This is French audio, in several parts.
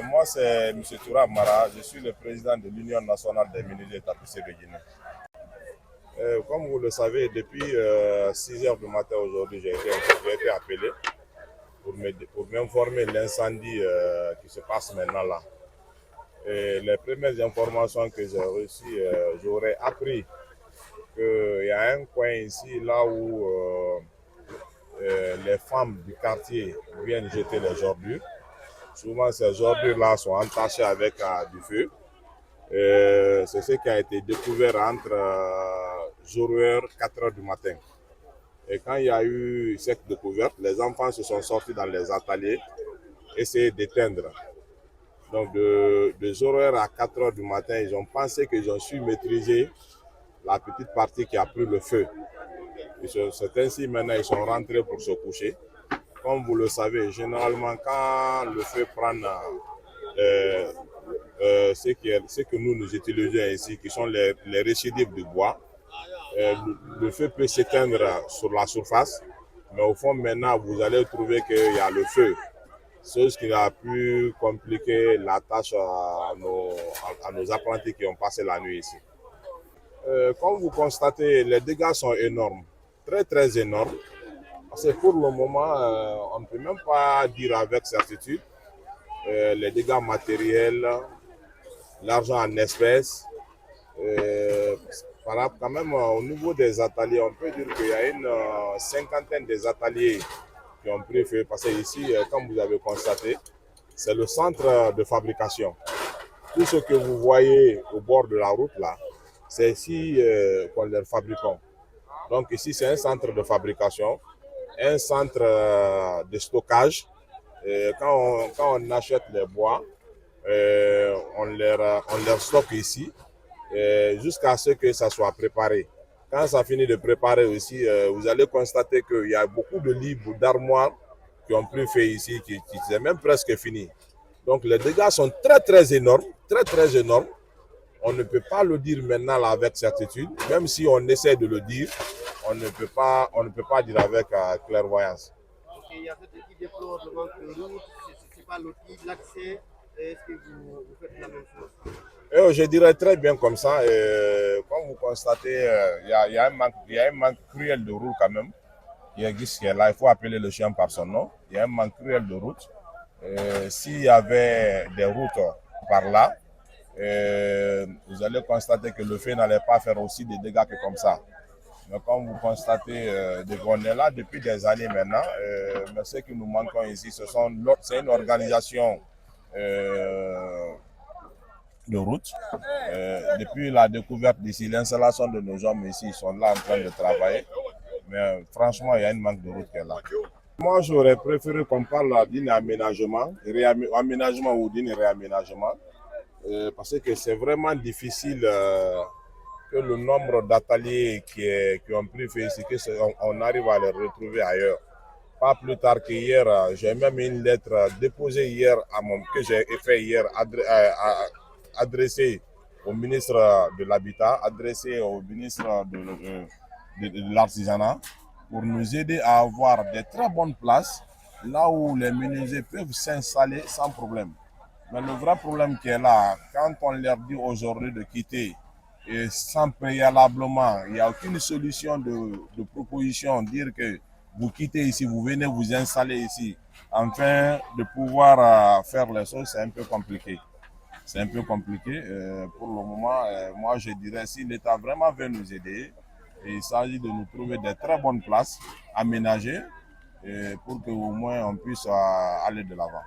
Moi, c'est M. Toura Mara, je suis le président de l'Union nationale des menuisiers tapissiers de Guinée. Comme vous le savez, depuis 6 heures du matin aujourd'hui, j'ai été appelé pour m'informer de l'incendie qui se passe maintenant là. Et les premières informations que j'ai reçues, j'aurais appris qu'il y a un coin ici, là où les femmes du quartier viennent jeter les ordures. Souvent, ces ordures-là sont entachées avec du feu. C'est ce qui a été découvert entre 0h et 4h du matin. Et quand il y a eu cette découverte, les enfants se sont sortis dans les ateliers, essayer d'éteindre. Donc de 0h à 4h du matin, ils ont pensé qu'ils ont su maîtriser la petite partie qui a pris le feu. C'est ainsi maintenant ils sont rentrés pour se coucher. Comme vous le savez, généralement quand le feu prend ce que nous utilisons ici, qui sont les récidives du bois, le feu peut s'éteindre sur la surface, mais au fond maintenant vous allez trouver qu'il y a le feu. Ce qui a pu compliquer la tâche à nos apprentis qui ont passé la nuit ici. Comme vous constatez, les dégâts sont énormes, très très énormes. Parce que pour le moment, on ne peut même pas dire avec certitude les dégâts matériels, l'argent en espèces. Quand même, au niveau des ateliers, on peut dire qu'il y a une cinquantaine des ateliers qui ont pris feu. Parce que ici, comme vous avez constaté, c'est le centre de fabrication. Tout ce que vous voyez au bord de la route là, c'est ici qu'on les fabrique. Donc ici, c'est un centre de fabrication, un centre de stockage. Quand on achète les bois, on les stocke ici jusqu'à ce que ça soit préparé. Quand ça finit de préparer aussi, vous allez constater qu'il y a beaucoup de livres, d'armoires qui ont pris feu ici, qui sont même presque finis. Donc les dégâts sont très très énormes, très très énormes. On ne peut pas le dire maintenant là, avec certitude, même si on essaie de le dire, on ne peut pas dire avec clairvoyance. Il y a ceux qui déplorent le manque de route, ce n'est pas l'outil, l'accès. Est-ce que vous faites la même chose? Je dirais très bien comme ça. Comme vous constatez, il y a un manque cruel de route quand même qui existe là. Il faut appeler le chien par son nom. Il y a un manque cruel de route. S'il y avait des routes par là, vous allez constater que le feu n'allait pas faire aussi des dégâts que comme ça. Mais comme vous constatez, on est là depuis des années maintenant. Mais ce que nous manquons ici, c'est une organisation de route. Depuis la découverte d'ici, l'installation de nos hommes ici, ils sont là en train de travailler. Mais franchement, il y a une manque de route qui est là. Moi, j'aurais préféré qu'on parle d'un aménagement ou d'un réaménagement. Parce que c'est vraiment difficile que le nombre d'ateliers qui ont pris feu ici, qu'on arrive à les retrouver ailleurs. Pas plus tard qu'hier, j'ai même une lettre déposée hier que j'ai fait hier, adressée au ministre de l'Habitat, adressée au ministre de l'artisanat, pour nous aider à avoir des très bonnes places là où les menuisiers peuvent s'installer sans problème. Mais le vrai problème qui est là, quand on leur dit aujourd'hui de quitter et sans préalablement, il n'y a aucune solution de proposition, dire que vous quittez ici, vous venez vous installer ici, afin de pouvoir faire les choses, c'est un peu compliqué. C'est un peu compliqué. Pour le moment, moi je dirais, si l'État vraiment veut nous aider, il s'agit de nous trouver des très bonnes places aménagées pour qu'au moins on puisse aller de l'avant.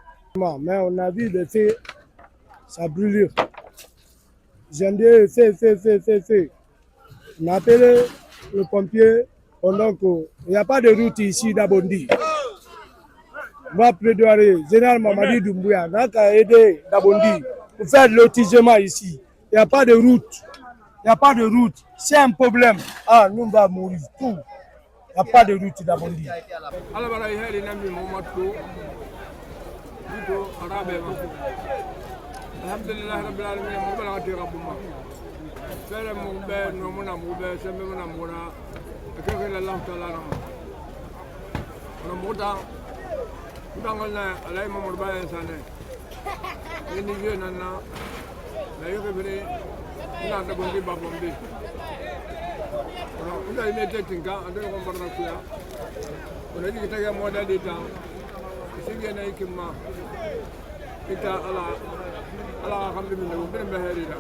Mais on a vu le feu, ça brûle. J'ai dit feu. On a appelé le pompier pendant qu'il n'y a pas de route ici d'Abondi. Moi, plaidoyer, général Mamadi Doumbouya n'a qu'à aider d'Abondi pour faire le lotissement ici. Il n'y a pas de route. Il n'y a pas de route. C'est un problème. Nous on va mourir tout. Il n'y a pas de route d'Abondi. Alhamdulillah rabbil alamin mo bala ngati rabbuma fere mo be no mo na mo be se me na mo na ke Allah taala na mo ta ndangol na alay mo mo ba sane ini je nana na yo ke bere ina da bondi ba bondi ina ime te tinga ande ko barna kuya ona ji kita ga moda di ta sigi na ikima kita ala alhamdulillah bin baharina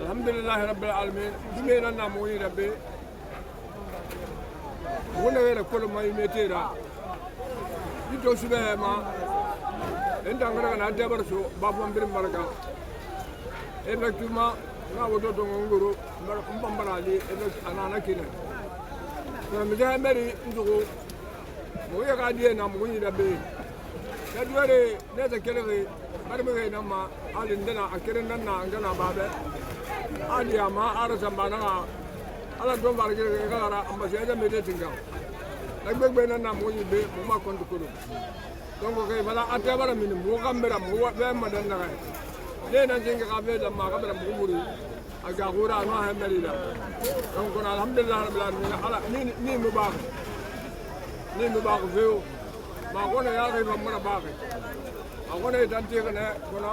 alhamdulillah rabbil alamin dimena na moyi rabbi wona wala ko mai metera dito sube ma enda ngara na debar so babam bir marga effectivement na wodo to ngoro mar kumbambara li anana kine to mi da meri ndugo mo ya ga die na mo ni da be da duare ne da kele bar me na ma alin dana akirin nan na ngana babe ali ama ara sambana ala don bar ge ga ara ambassadeur da me de tinga nagbe na na mo ni be mo ma kontu ko donc kay bala ate bara min mo gambera mo be ma dan na le na jinga ka be da ma ka bara mo muri aga gura no ha melida donc alhamdulillah rabbil alamin ala ni mu ba veo ma gona ya ga ma mara ba a gona dan te kana kono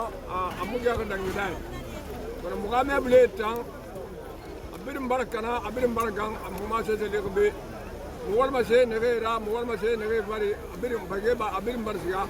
amu ga ga dan dai kono mo ga me ble tan abirim barakana abirim barakan amu ma se de be mo wal ma se ne ga ra mo wal ma se ne ga bari abirim bage ba abirim barsiga